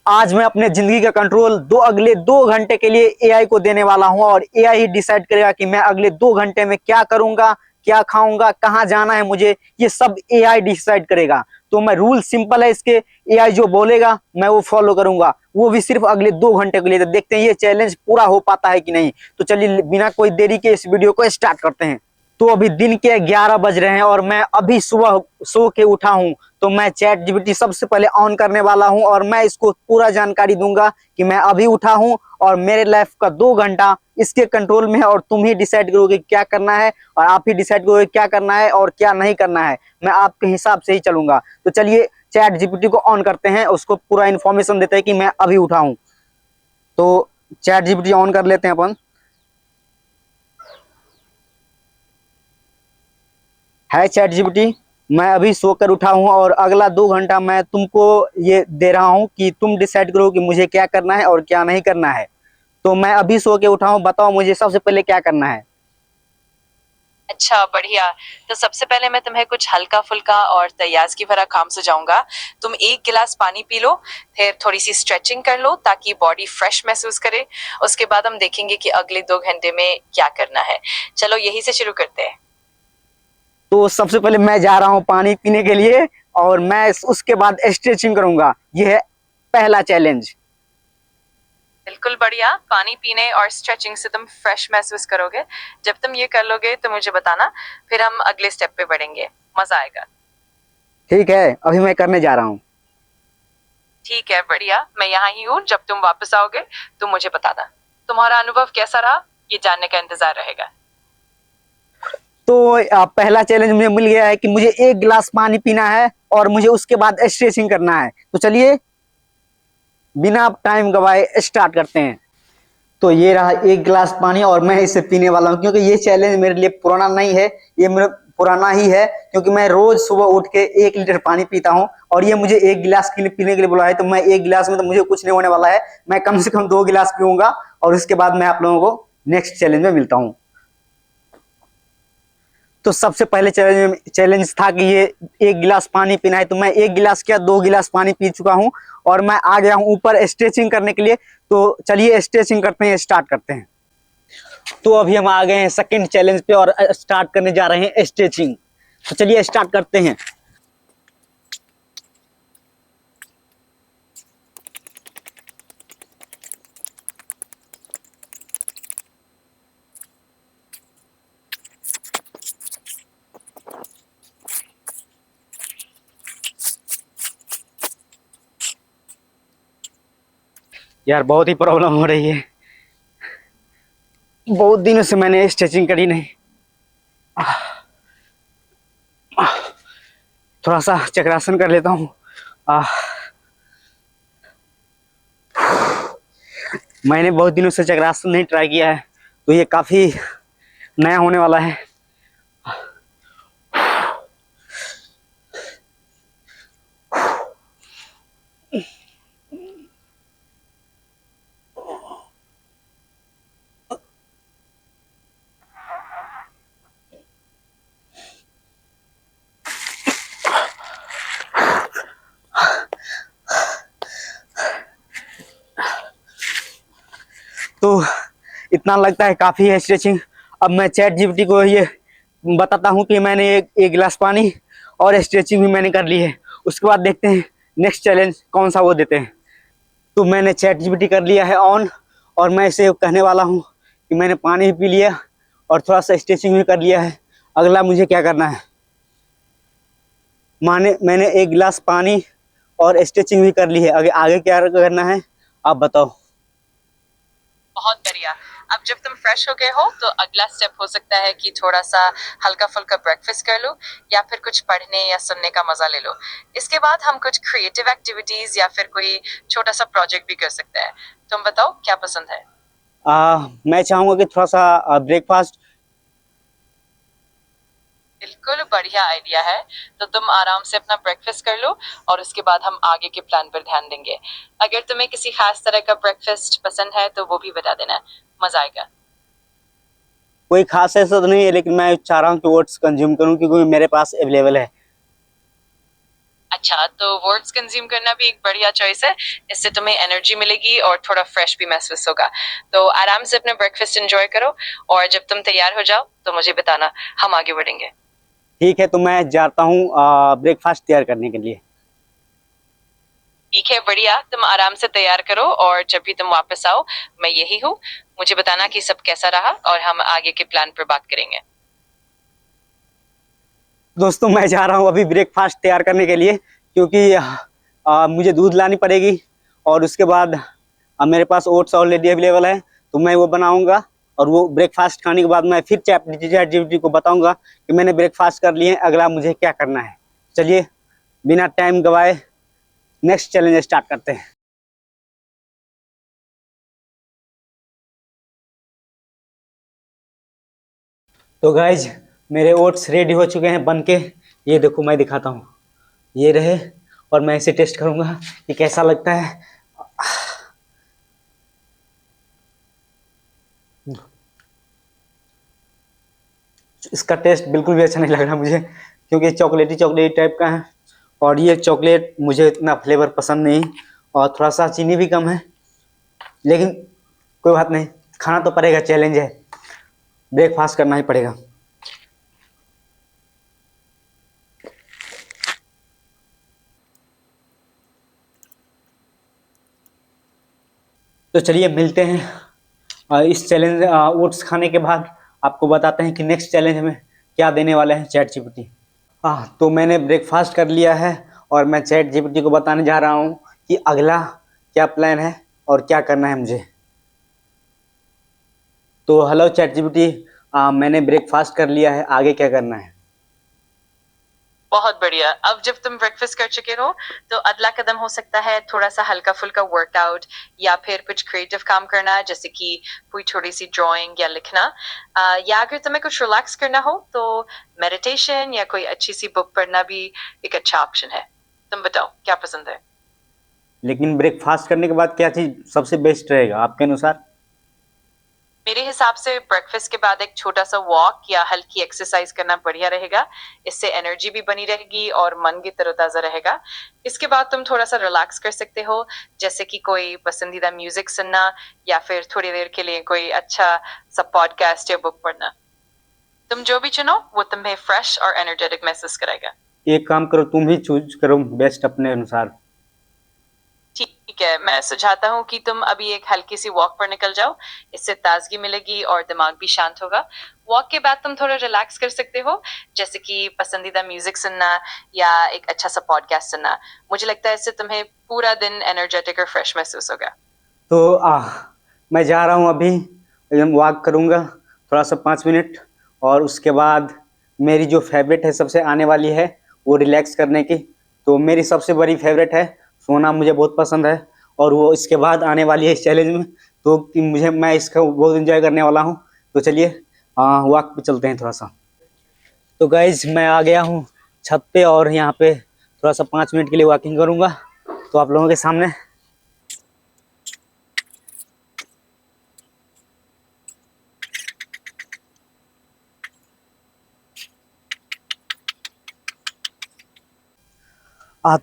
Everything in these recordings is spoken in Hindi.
आज मैं अपने जिंदगी का कंट्रोल अगले 2 घंटे के लिए एआई को देने वाला हूं और एआई ही डिसाइड करेगा कि मैं अगले 2 घंटे में क्या करूंगा, क्या खाऊंगा, कहाँ जाना है मुझे, ये सब एआई डिसाइड करेगा। तो मैं रूल सिंपल है इसके, एआई जो बोलेगा मैं वो फॉलो करूंगा, वो भी सिर्फ अगले 2 घंटे के लिए। तो देखते हैं ये चैलेंज पूरा हो पाता है कि नहीं। तो चलिए बिना कोई देरी के इस वीडियो को स्टार्ट करते हैं। तो अभी दिन के 11 बज रहे हैं और मैं अभी सुबह सो के उठा हूं। तो मैं चैट जीपीटी सबसे पहले ऑन करने वाला हूं और मैं इसको पूरा जानकारी दूंगा कि मैं अभी उठा हूं और मेरे लाइफ का 2 घंटा इसके कंट्रोल में है और तुम ही डिसाइड करोगे क्या करना है और आप ही डिसाइड करोगे क्या करना है और क्या नहीं करना है। मैं आपके हिसाब से ही चलूंगा। तो चलिए चैट जीपीटी को ऑन करते हैं, उसको पूरा इन्फॉर्मेशन देते हैं कि मैं अभी उठा हूं। तो चैट जीपीटी ऑन कर लेते हैं अपन। है चैट जीपीटी, मैं अभी सोकर उठा हूं और अगला 2 घंटा मैं तुमको ये दे रहा हूं कि तुम डिसाइड करो कि मुझे क्या करना है और क्या नहीं करना है। तो मैं अभी सो के उठा हूं, बताओ मुझे सबसे पहले क्या करना है। अच्छा, बढ़िया। तो सबसे पहले मैं तुम्हें कुछ हल्का फुल्का और तैयाज की भरा काम सुझाऊंगा। तुम 1 गिलास पानी पी लो, फिर थोड़ी सी स्ट्रेचिंग कर लो ताकि बॉडी फ्रेश महसूस करे। उसके बाद हम देखेंगे कि अगले 2 घंटे में क्या करना है। चलो यही से शुरू करते हैं। तो सबसे पहले मैं जा रहा हूं पानी पीने के लिए और मैं उसके बाद स्ट्रेचिंग करूंगा। यह है पहला चैलेंज। बिल्कुल बढ़िया। पानी पीने और स्ट्रेचिंग से तुम फ्रेश महसूस करोगे। जब तुम ये कर लोगे तो मुझे बताना, फिर हम अगले स्टेप पे बढ़ेंगे। मजा आएगा। ठीक है, अभी मैं करने जा रहा हूँ। ठीक है, बढ़िया। मैं यहाँ ही हूँ, जब तुम वापस आओगे तो मुझे बताना। तुम्हारा अनुभव कैसा रहा, ये जानने का इंतजार रहेगा। तो पहला चैलेंज मुझे मिल गया है कि मुझे 1 गिलास पानी पीना है और मुझे उसके बाद स्ट्रेचिंग करना है। तो चलिए बिना टाइम गवाए स्टार्ट करते हैं। तो ये रहा 1 गिलास पानी और मैं इसे पीने वाला हूँ क्योंकि ये चैलेंज मेरे लिए पुराना नहीं है, ये मेरा पुराना ही है क्योंकि मैं रोज सुबह उठ के 1 लीटर पानी पीता हूँ और ये मुझे 1 गिलास के लिए पीने के लिए बोला है। तो मैं 1 गिलास में तो मुझे कुछ नहीं होने वाला है, मैं कम से कम 2 गिलास पीऊंगा और उसके बाद मैं आप लोगों को नेक्स्ट चैलेंज में मिलता हूँ। तो सबसे पहले चैलेंज था कि ये 1 गिलास पानी पीना है। तो मैं 1 गिलास क्या 2 गिलास पानी पी चुका हूँ और मैं आ गया हूँ ऊपर स्ट्रेचिंग करने के लिए। तो चलिए स्ट्रेचिंग करते हैं, स्टार्ट करते हैं। तो अभी हम आ गए हैं सेकंड चैलेंज पे और स्टार्ट करने जा रहे हैं स्ट्रेचिंग। तो चलिए स्टार्ट करते हैं। यार बहुत ही प्रॉब्लम हो रही है, बहुत दिनों से मैंने स्ट्रेचिंग करी नहीं। थोड़ा सा चक्रासन कर लेता हूँ। मैंने बहुत दिनों से चक्रासन नहीं ट्राई किया है तो ये काफी नया होने वाला है। तो इतना लगता है काफी है स्ट्रेचिंग। अब मैं चैट जीपीटी को ये बताता हूँ कि मैंने एक गिलास पानी और स्ट्रेचिंग भी मैंने कर ली है। उसके बाद देखते हैं नेक्स्ट चैलेंज कौन सा वो देते हैं। तो मैंने चैट जीपीटी कर लिया है ऑन और मैं इसे कहने वाला हूँ कि मैंने पानी भी पी लिया और थोड़ा सा स्ट्रेचिंग भी कर लिया है। अगला मुझे क्या करना है। मैंने 1 गिलास पानी और स्ट्रेचिंग भी कर ली है, आगे आगे क्या करना है आप बताओ। बहुत बढ़िया। अब जब तुम फ्रेश हो गए हो तो अगला स्टेप हो सकता है कि थोड़ा सा हल्का फुल्का ब्रेकफास्ट कर लो या फिर कुछ पढ़ने या सुनने का मजा ले लो। इसके बाद हम कुछ क्रिएटिव एक्टिविटीज या फिर कोई छोटा सा प्रोजेक्ट भी कर सकते हैं। तुम बताओ क्या पसंद है। मैं चाहूंगा कि थोड़ा सा ब्रेकफास्ट। बिल्कुल बढ़िया आइडिया है। तो तुम आराम से अपना ब्रेकफास्ट कर लो और उसके बाद हम आगे के प्लान पर ध्यान देंगे। अगर तुम्हें किसी खास तरह का ब्रेकफास्ट पसंद है तो वो भी बता देना, मजा आएगा। कोई खास ऐसा तो नहीं है लेकिन मैं चाह रहा हूँ कि ओट्स कंज्यूम करूँ क्योंकि मेरे पास अवेलेबल है। अच्छा, तो वर्ड्स कंज्यूम करना भी एक बढ़िया चॉइस है। इससे तुम्हें एनर्जी मिलेगी और थोड़ा फ्रेश भी महसूस होगा। तो आराम से अपना ब्रेकफास्ट एंजॉय करो और जब तुम तैयार हो जाओ तो मुझे बताना, हम आगे बढ़ेंगे। ठीक है, तो मैं जाता हूँ ब्रेकफास्ट तैयार करने के लिए। ठीक है, बढ़िया। तुम आराम से तैयार करो और जब भी तुम वापस आओ, मैं यही हूँ। मुझे बताना कि सब कैसा रहा और हम आगे के प्लान पर बात करेंगे। दोस्तों, मैं जा रहा हूँ अभी ब्रेकफास्ट तैयार करने के लिए, क्योंकि मुझे दूध लानी पड़ेगी और उसके बाद मेरे पास ओट्स ऑलरेडी अवेलेबल है, तो मैं वो बनाऊंगा। और वो ब्रेकफास्ट खाने के बाद मैं फिर चैट जीपीटी को बताऊंगा कि मैंने ब्रेकफास्ट कर लिए, अगला मुझे क्या करना है। चलिए, बिना टाइम गवाए नेक्स्ट चैलेंज स्टार्ट करते हैं। तो गाइज, मेरे ओट्स रेडी हो चुके हैं बन के। ये देखो, मैं दिखाता हूँ, ये रहे। और मैं इसे टेस्ट करूंगा कि कैसा लगता है। इसका टेस्ट बिल्कुल भी अच्छा नहीं लग रहा मुझे, क्योंकि चॉकलेटी चॉकलेटी टाइप का है। और ये चॉकलेट मुझे इतना फ्लेवर पसंद नहीं, और थोड़ा सा चीनी भी कम है। लेकिन कोई बात नहीं, खाना तो पड़ेगा, चैलेंज है, ब्रेकफास्ट करना ही पड़ेगा। तो चलिए मिलते हैं इस चैलेंज ओट्स खाने के बाद। आपको बताते हैं कि नेक्स्ट चैलेंज हमें क्या देने वाले हैं चैट जीपीटी। तो मैंने ब्रेकफास्ट कर लिया है और मैं चैट जीपीटी को बताने जा रहा हूँ कि अगला क्या प्लान है और क्या करना है मुझे। तो हेलो चैट जीपीटी, मैंने ब्रेकफास्ट कर लिया है, आगे क्या करना है। बहुत बढ़िया। अब जब तुम ब्रेकफास्ट कर चुके हो तो अगला कदम हो सकता है थोड़ा सा हल्का फुल्का वर्कआउट या फिर कुछ क्रिएटिव काम करना, जैसे कि कोई थोड़ी सी ड्राइंग या लिखना। या अगर तुम्हें कुछ रिलैक्स करना हो तो मेडिटेशन या कोई अच्छी सी बुक पढ़ना भी एक अच्छा ऑप्शन है। तुम बताओ क्या पसंद है। लेकिन ब्रेकफास्ट करने के बाद क्या चीज़ सबसे बेस्ट रहेगा आपके अनुसार। मेरे हिसाब से ब्रेकफास्ट के बाद एक छोटा सा वॉक या हल्की एक्सरसाइज करना बढ़िया रहेगा। इससे एनर्जी भी बनी रहेगी और मन भी तरोताजा रहेगा। इसके बाद तुम थोड़ा सा रिलैक्स कर सकते हो, जैसे कि कोई पसंदीदा म्यूजिक सुनना या फिर थोड़ी देर के लिए कोई अच्छा सा पॉडकास्ट या बुक पढ़ना। तुम जो भी चुनो वो तुम्हें फ्रेश और एनर्जेटिक महसूस कराएगा। एक काम करो, तुम ही चूज करो बेस्ट अपने अनुसार। ठीक है, मैं सुझाता हूँ कि तुम अभी एक हल्की सी वॉक पर निकल जाओ। इससे ताजगी मिलेगी और दिमाग भी शांत होगा। वॉक के बाद तुम थोड़ा रिलैक्स कर सकते हो, जैसे कि पसंदीदा म्यूजिक सुनना या एक अच्छा सा पॉडकास्ट सुनना। मुझे लगता है इससे तुम्हें पूरा दिन एनर्जेटिक और फ्रेश महसूस होगा। तो मैं जा रहा हूँ अभी, एकदम वॉक करूँगा थोड़ा सा 5 मिनट। और उसके बाद मेरी जो फेवरेट है सबसे आने वाली है, वो रिलैक्स करने की। तो मेरी सबसे बड़ी फेवरेट है सोना, मुझे बहुत पसंद है। और वो इसके बाद आने वाली है इस चैलेंज में, तो कि मैं इसका बहुत एंजॉय करने वाला हूँ। तो चलिए वॉक पे चलते हैं थोड़ा सा। तो गाइज, मैं आ गया हूँ छत पे और यहाँ पे थोड़ा सा 5 मिनट के लिए वॉकिंग करूँगा तो आप लोगों के सामने।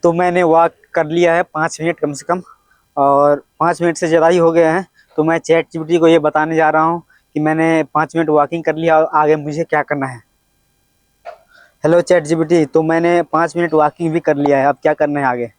तो मैंने वॉक कर लिया है 5 मिनट कम से कम, और 5 मिनट से ज़्यादा ही हो गए हैं। तो मैं चैट जीपीटी को ये बताने जा रहा हूँ कि मैंने 5 मिनट वॉकिंग कर लिया और आगे मुझे क्या करना है। हेलो चैट जीपीटी, तो मैंने 5 मिनट वॉकिंग भी कर लिया है, अब क्या करना है आगे।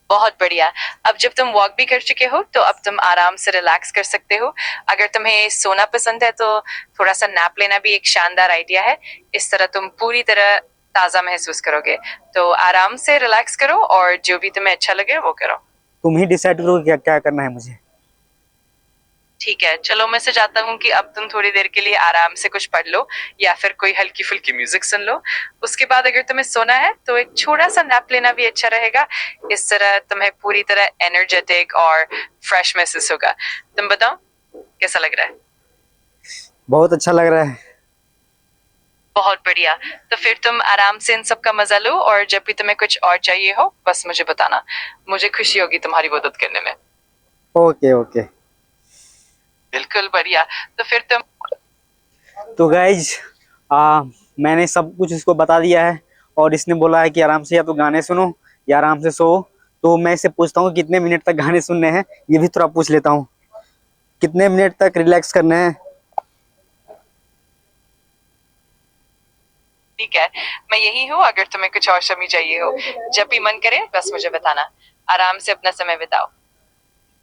बहुत बढ़िया। अब जब तुम वॉक भी कर चुके हो तो अब तुम आराम से रिलैक्स कर सकते हो। अगर तुम्हें सोना पसंद है तो थोड़ा सा नैप लेना भी एक शानदार आइडिया है। इस तरह तुम पूरी तरह ताजा महसूस करोगे। तो आराम से रिलैक्स करो और जो भी तुम्हें अच्छा लगे वो करो। तुम ही डिसाइड करो क्या क्या करना है मुझे। ठीक है, चलो मैं सुझाता हूँ कि अब तुम थोड़ी देर के लिए आराम से कुछ पढ़ लो या फिर कोई हल्की फुल्की म्यूजिक सुन लो। उसके बाद अगर तुम्हें सोना है तो एक छोटा सा नैप लेना भी अच्छा रहेगा। इस तरह तुम्हें पूरी तरह एनर्जेटिक और फ्रेश महसूस होगा। तुम बताओ कैसा लग रहा है। बहुत अच्छा लग रहा है। बहुत बढ़िया। तो फिर तुम आराम से इन सब का मजा लो और जब भी तुम्हें कुछ और चाहिए हो बस मुझे बताना। मुझे खुशी होगी तुम्हारी मदद करने में। Okay okay. बिल्कुल बढ़िया। तो फिर तुम तो गाइज, मैंने सब कुछ इसको बता दिया है और इसने बोला है कि आराम से या तो गाने सुनो या आराम से सो। तो मैं इससे पूछता हूँ कितने मिनट तक गाने सुनने हैं, ये भी थोड़ा पूछ लेता हूँ। कितने मिनट तक रिलैक्स करने हैं? ठीक है, मैं यही हूँ, अगर तुम्हें कुछ और समय चाहिए हो, जब भी मन करे बस मुझे बताना। आराम से अपना समय बिताओ।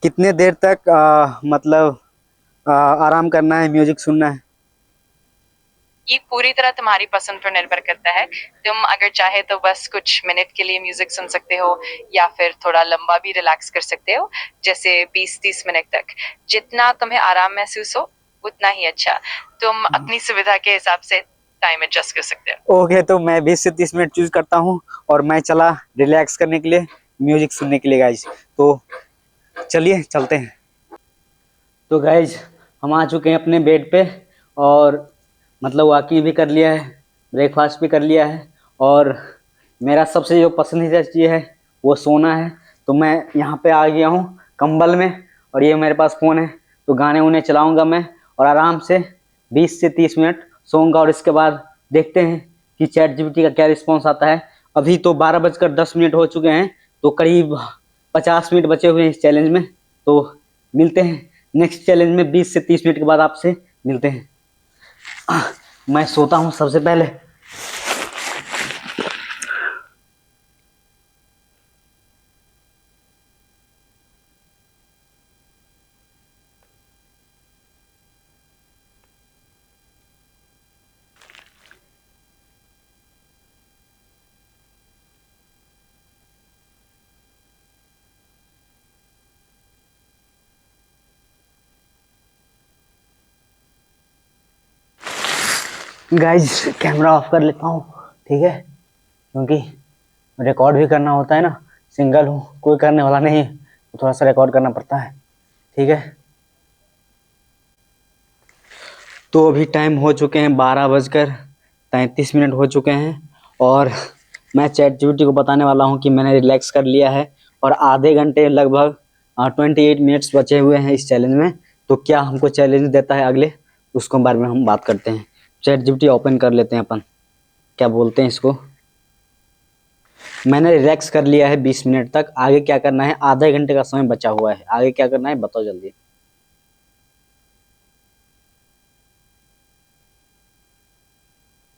कितने देर तक मतलब आराम करना है, म्यूजिक सुनना है? ये पूरी तरह तुम्हारी पसंद पर निर्भर करता है। तुम अगर चाहे तो बस कुछ मिनट के लिए म्यूजिक सुन सकते हो, या फिर थोड़ा लंबा भी रिलैक्स कर सकते हो, जैसे 20-30 मिनट तक। जितना तुम्हें आराम महसूस हो उतना ही अच्छा। तुम अपनी सुविधा के हिसाब से टाइम एडजस्ट कर सकते हो। ओके, तो मैं 20 से 30 मिनट चूज करता हूँ और मैं चला रिलैक्स करने के लिए, म्यूजिक सुनने के लिए गाइज। तो चलिए चलते हैं। तो गाइज हम आ चुके हैं अपने बेड पे, और मतलब वॉकिंग भी कर लिया है, ब्रेकफास्ट भी कर लिया है, और मेरा सबसे जो पसंदीदा चीज़ है वो सोना है। तो मैं यहाँ पे आ गया हूँ कंबल में, और ये मेरे पास फ़ोन है। तो गाने उन्हें चलाऊँगा मैं, और आराम से 20 से 30 मिनट सोऊंगा, और इसके बाद देखते हैं कि चैट जीपीटी का क्या रिस्पॉन्स आता है। अभी तो 12:10 हो चुके हैं, तो करीब 50 मिनट बचे हुए हैं इस चैलेंज में। तो मिलते हैं नेक्स्ट चैलेंज में, 20 से 30 मिनट के बाद आपसे मिलते हैं। मैं सोता हूँ सबसे पहले। गाइज कैमरा ऑफ कर लेता हूँ, ठीक है, क्योंकि रिकॉर्ड भी करना होता है ना। सिंगल हूँ, कोई करने वाला नहीं है, तो थोड़ा सा रिकॉर्ड करना पड़ता है, ठीक है। तो अभी टाइम हो चुके हैं 12:33 हो चुके हैं, और मैं चैट जीपीटी को बताने वाला हूँ कि मैंने रिलैक्स कर लिया है, और आधे घंटे लगभग 28 मिनट्स बचे हुए हैं इस चैलेंज में। तो क्या हमको चैलेंज देता है अगले, उसके बारे में हम बात करते हैं। चैट जीपीटी ओपन कर लेते हैं अपन, क्या बोलते हैं इसको। मैंने रिलैक्स कर लिया है 20 मिनट तक, आगे क्या करना है? आधे घंटे का समय बचा हुआ है, आगे क्या करना है बताओ जल्दी।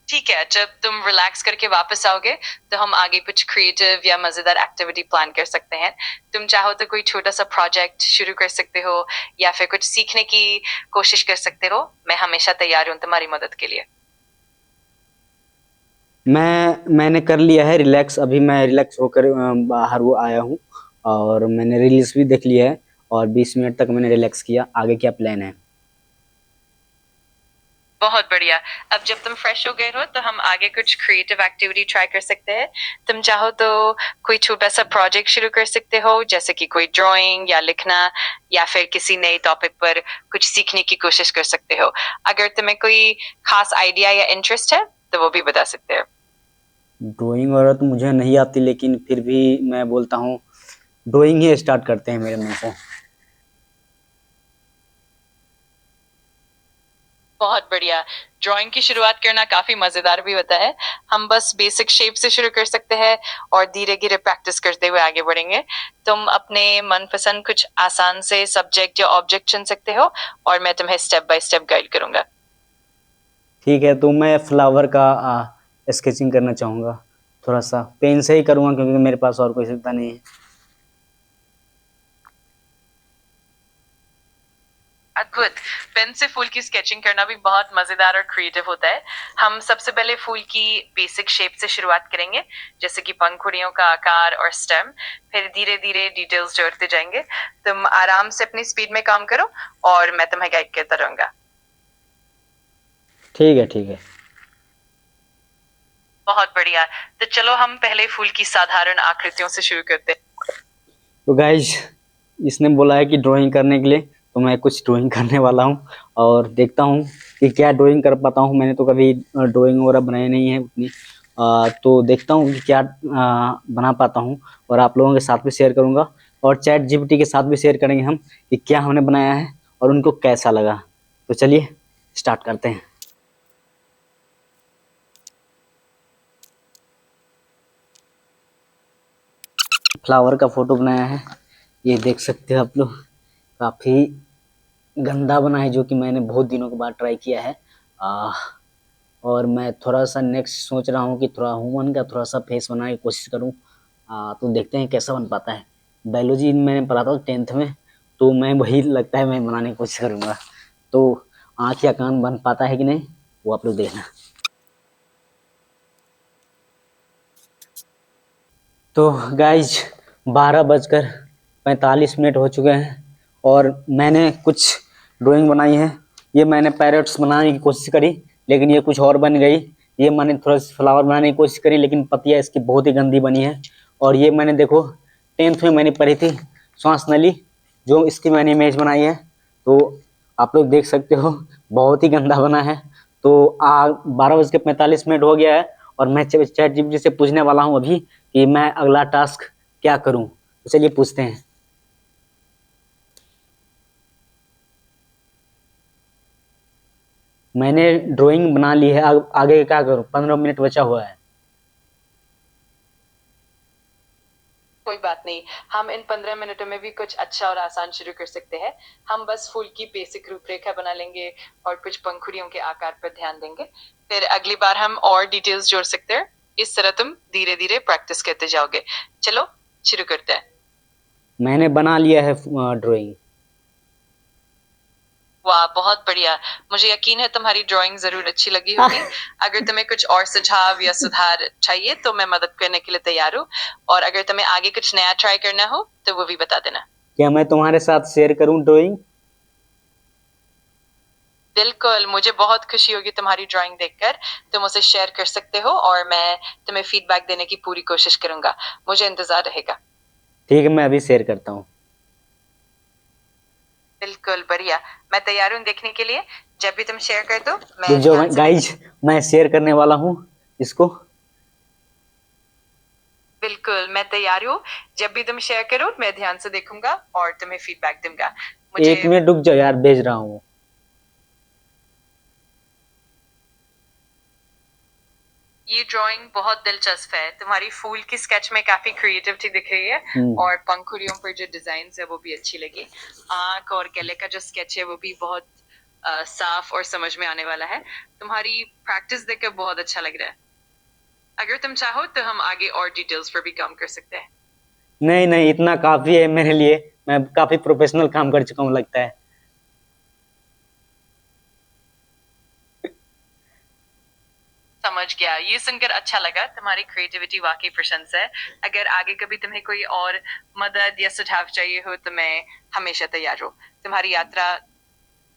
ठीक है, जब तुम रिलैक्स करके वापस आओगे तो हम आगे कुछ क्रिएटिव या मजेदार एक्टिविटी प्लान कर सकते हैं। तुम चाहो तो कोई छोटा सा प्रोजेक्ट शुरू कर सकते हो, या फिर कुछ सीखने की कोशिश कर सकते हो। मैं हमेशा तैयार हूँ तुम्हारी मदद के लिए। मैंने कर लिया है रिलैक्स, अभी मैं रिलैक्स होकर बाहर वो आया हूँ, और मैंने रील्स भी देख लिया है, और 20 मिनट तक मैंने रिलैक्स किया। आगे क्या प्लान है? बहुत बढ़िया। अब जब तुम फ्रेश हो गए हो तो हम आगे कुछ क्रिएटिव एक्टिविटी ट्राई कर सकते हैं। तुम चाहो तो कोई छोटा सा प्रोजेक्ट शुरू कर सकते हो, जैसे कि कोई ड्राइंग या लिखना, या फिर किसी नए टॉपिक पर कुछ सीखने की कोशिश कर सकते हो। अगर तुम्हें कोई खास आइडिया या इंटरेस्ट है तो वो भी बता सकते हो। ड्राइंग वगैरह तो मुझे नहीं आती, लेकिन फिर भी मैं बोलता हूँ ड्राइंग ही स्टार्ट करते हैं मेरे मन से। बहुत बढ़िया। ड्राइंग की शुरुआत करना काफी मजेदार भी होता है। हम बस बेसिक शेप से शुरू कर सकते हैं और धीरे धीरे प्रैक्टिस करते हुए आगे बढ़ेंगे। तुम अपने मनपसंद कुछ आसान से सब्जेक्ट या ऑब्जेक्ट चुन सकते हो, और मैं तुम्हें स्टेप बाय स्टेप गाइड करूंगा। ठीक है, तो मैं फ्लावर का स्केचिंग करना चाहूँगा, थोड़ा सा पेन से ही करूँगा क्योंकि मेरे पास और कोई सुविधा नहीं है। अद्भुत। पेन से फूल की स्केचिंग करना भी बहुत मजेदार और क्रिएटिव होता है। हम सबसे पहले फूल की बेसिक शेप से शुरुआत करेंगे, जैसे कि पंखुड़ियों का आकार और स्टेम। फिर धीरे धीरे डिटेल्स जोड़ते जाएंगे। तुम आराम से अपनी स्पीड में काम करो, और मैं तुम्हें गाइड करता रहूंगा। ठीक है, ठीक है। बहुत बढ़िया। तो चलो हम पहले फूल की साधारण आकृतियों से शुरू करते हैं। तो गाइज इसने बोला है कि ड्राइंग करने के लिए, तो मैं कुछ ड्राइंग करने वाला हूँ, और देखता हूँ कि क्या ड्राइंग कर पाता हूँ। मैंने तो कभी ड्राइंग वगैरह बनाई नहीं है उतनी, तो देखता हूँ कि क्या बना पाता हूँ, और आप लोगों के साथ भी शेयर करूँगा, और चैट जीपीटी के साथ भी शेयर करेंगे हम कि क्या हमने बनाया है और उनको कैसा लगा। तो चलिए स्टार्ट करते हैं। फ्लावर का फोटो बनाया है, ये देख सकते हो आप लोग। काफी गंदा बना है, जो कि मैंने बहुत दिनों के बाद ट्राई किया है। और मैं थोड़ा सा नेक्स्ट सोच रहा हूँ कि थोड़ा ह्यूमन का थोड़ा सा फेस बनाने की कोशिश करूँ। तो देखते हैं कैसा बन पाता है। बायोलॉजी मैंने पढ़ा था 10th में, तो मैं वही लगता है मैं बनाने की कोशिश करूँगा। तो आँख या कान बन पाता है कि नहीं, वो आप लोग देखना। तो गाइज 12:45 हो चुके हैं और मैंने कुछ ड्राइंग बनाई है। ये मैंने पैरट्स बनाने की कोशिश करी, लेकिन ये कुछ और बन गई। ये मैंने थोड़ा सा फ्लावर बनाने की कोशिश करी, लेकिन पत्तियाँ इसकी बहुत ही गंदी बनी है। और ये मैंने देखो 10th में मैंने पढ़ी थी श्वास नली, जो इसकी मैंने इमेज बनाई है। तो आप लोग देख सकते हो बहुत ही गंदा बना है। तो 12:45 हो गया है और मैं चैट जीपीटी से पूछने वाला हूँ अभी कि मैं अगला टास्क क्या करूं। तो चलिए पूछते हैं। मैंने ड्राइंग बना ली है, आगे क्या करूं? 15 मिनट बचा हुआ है। कोई बात नहीं, हम इन 15 मिनटों में भी कुछ अच्छा और आसान शुरू कर सकते हैं। हम बस फूल की बेसिक रूपरेखा बना लेंगे और कुछ पंखुड़ियों के आकार पर ध्यान देंगे। फिर अगली बार हम और डिटेल्स जोड़ सकते हैं। इस तरह तुम धीरे धीरे प्रैक्टिस करते जाओगे। चलो शुरू करते हैं। मैंने बना लिया है ड्राइंग। वाह, बहुत बढ़िया। मुझे यकीन है तुम्हारी ड्राइंग जरूर अच्छी लगी होगी। अगर तुम्हें कुछ और सुझाव या सुधार चाहिए तो मैं मदद करने के लिए तैयार हूँ। और अगर तुम्हें आगे कुछ नया ट्राई करना हो तो वो भी बता देना। क्या मैं तुम्हारे साथ शेयर करूं ड्राइंग? बिल्कुल, मुझे बहुत खुशी होगी तुम्हारी ड्राइंग देखकर। तुम उसे शेयर कर सकते हो और मैं तुम्हें फीडबैक देने की पूरी कोशिश करूंगा। मुझे इंतजार रहेगा। ठीक है, मैं अभी शेयर करता हूँ। बिल्कुल बढ़िया, मैं तैयार हूँ देखने के लिए। जब भी तुम शेयर कर दो मैं रुक जाओ ध्यान से गाइज, मैं शेयर करने वाला हूँ इसको। बिल्कुल, मैं तैयार हूँ। जब भी तुम शेयर करो मैं ध्यान से देखूंगा और तुम्हें फीडबैक दूंगा। एक मुझे मिनट रुक जाओ यार, भेज रहा हूँ। ये ड्राइंग बहुत दिलचस्प है। तुम्हारी फूल की स्केच में काफी क्रिएटिविटी दिख रही है और पंखुड़ियों पर जो डिजाइन है वो भी अच्छी लगी। आंख और गले का जो स्केच है वो भी बहुत साफ और समझ में आने वाला है। तुम्हारी प्रैक्टिस देखकर बहुत अच्छा लग रहा है। अगर तुम चाहो तो हम आगे और डिटेल्स पर भी काम कर सकते हैं। नहीं नहीं, इतना काफी है मेरे लिए। मैं काफी प्रोफेशनल काम कर चुका हूँ लगता है। समझ गया, ये सुनकर अच्छा लगा। तुम्हारी क्रिएटिविटी वाकई प्रशंसा है। अगर आगे कभी तुम्हें कोई और मदद या सुझाव चाहिए हो तो मैं हमेशा तैयार हूँ। तुम्हारी यात्रा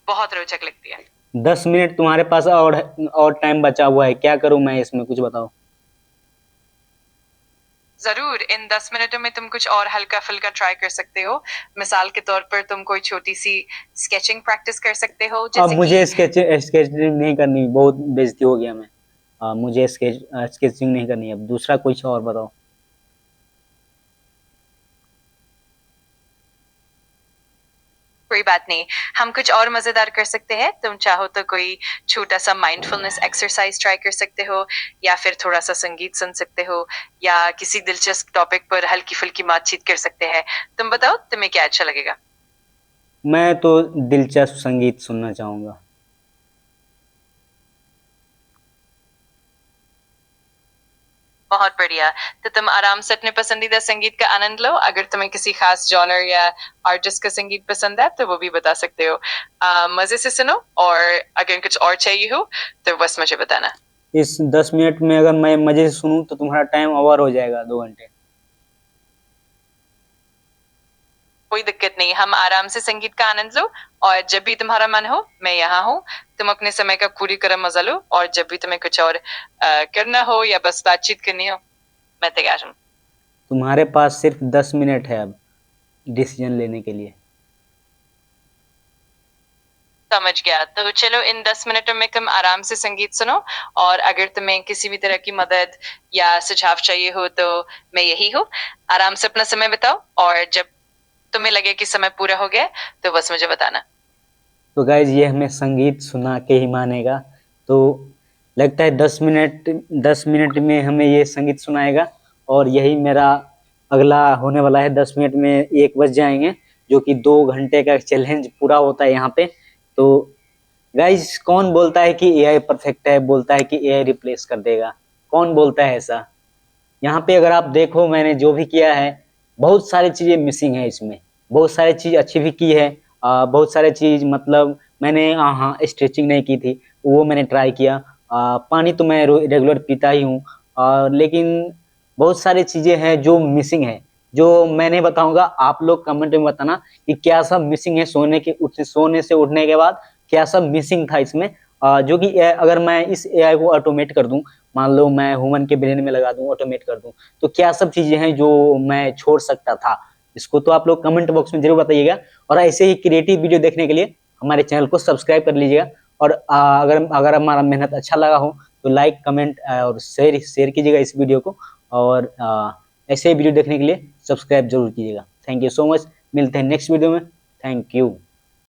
बहुत रोचक लगती है। 10 मिनट तुम्हारे पास और टाइम बचा हुआ है, क्या करूं मैं इसमें, कुछ बताओ। जरूर, इन 10 मिनटों में तुम कुछ और हल्का फुल्का ट्राई कर सकते हो। मिसाल के तौर पर तुम कोई छोटी सी स्केचिंग प्रैक्टिस कर सकते हो, अब जैसे मुझे कि स्केचिंग नहीं करनी, बहुत बेइज्जती हो गया मैं। मुझे स्केचिंग नहीं करनी। अब दूसरा कुछ और बताओ। कोई बात नहीं, हम कुछ और मजेदार कर सकते हैं। तुम चाहो तो कोई छोटा सा माइंडफुलनेस एक्सरसाइज ट्राई कर सकते हो, या फिर थोड़ा सा संगीत सुन सकते हो, या किसी दिलचस्प टॉपिक पर हल्की फुल्की बातचीत कर सकते हैं। तुम बताओ तुम्हें क्या अच्छा लगेगा। मैं तो दिलचस्प संगीत सुनना चाहूंगा। बहुत बढ़िया, तो तुम आराम से अपने पसंदीदा संगीत का आनंद लो। अगर तुम्हें किसी खास जॉनर या आर्टिस्ट का संगीत पसंद है तो वो भी बता सकते हो। मजे से सुनो, और अगर कुछ और चाहिए हो तो बस मुझे बताना। इस 10 मिनट में अगर मैं मजे से सुनूं तो तुम्हारा टाइम ओवर हो जाएगा, 2 घंटे। कोई दिक्कत नहीं, हम आराम से संगीत का आनंद लो, और जब भी तुम्हारा मन हो मैं यहाँ हूँ। तुम अपने समय का पूरी तरह मजा लो, और जब भी तुम्हें कुछ और करना हो या बस बातचीत करनी हो मैं तैयार हूँ। तुम्हारे पास सिर्फ 10 मिनट है अब डिसीजन लेने के लिए। समझ गया, तो चलो इन 10 मिनटों में तुम आराम से संगीत सुनो, और अगर तुम्हें किसी भी तरह की मदद या सुझाव चाहिए हो तो मैं यही हूँ। आराम से अपना समय बिताओ, और जब तुम्हें लगे कि समय पूरा हो गया तो बस मुझे बताना। तो गाइज ये हमें संगीत सुना के ही मानेगा। तो लगता है 10 मिनट में हमें ये संगीत सुनाएगा, और यही मेरा अगला होने वाला है 10 मिनट में 1 बज जाएंगे, जो कि 2 घंटे का चैलेंज पूरा होता है यहाँ पे। तो गाइज कौन बोलता है कि एआई परफेक्ट है, बोलता है कि एआई रिप्लेस कर देगा, कौन बोलता है ऐसा? यहाँ पे अगर आप देखो मैंने जो भी किया है, बहुत सारी चीजें मिसिंग है इसमें, बहुत सारी चीज अच्छी भी की है, बहुत सारे चीज मतलब मैंने हाँ स्ट्रेचिंग नहीं की थी, वो मैंने ट्राई किया। पानी तो मैं रेगुलर पीता ही हूँ, लेकिन बहुत सारी चीजें हैं जो मिसिंग है, जो मैं नहीं बताऊंगा, आप लोग कमेंट में बताना कि क्या सब मिसिंग है सोने से उठने के बाद क्या सब मिसिंग था इसमें। जो कि अगर मैं इस एआई को ऑटोमेट कर दूं, मान लो मैं ह्यूमन के ब्रेन में लगा दूं, ऑटोमेट कर दूं, तो क्या सब चीजें हैं जो मैं छोड़ सकता था, इसको तो आप लोग कमेंट बॉक्स में जरूर बताइएगा। और ऐसे ही क्रिएटिव वीडियो देखने के लिए हमारे चैनल को सब्सक्राइब कर लीजिएगा। और अगर अगर हमारा मेहनत अच्छा लगा हो तो लाइक कमेंट और शेयर कीजिएगा इस वीडियो को। और ऐसे ही वीडियो देखने के लिए सब्सक्राइब जरूर कीजिएगा। थैंक यू सो मच, मिलते हैं नेक्स्ट वीडियो में। Thank you.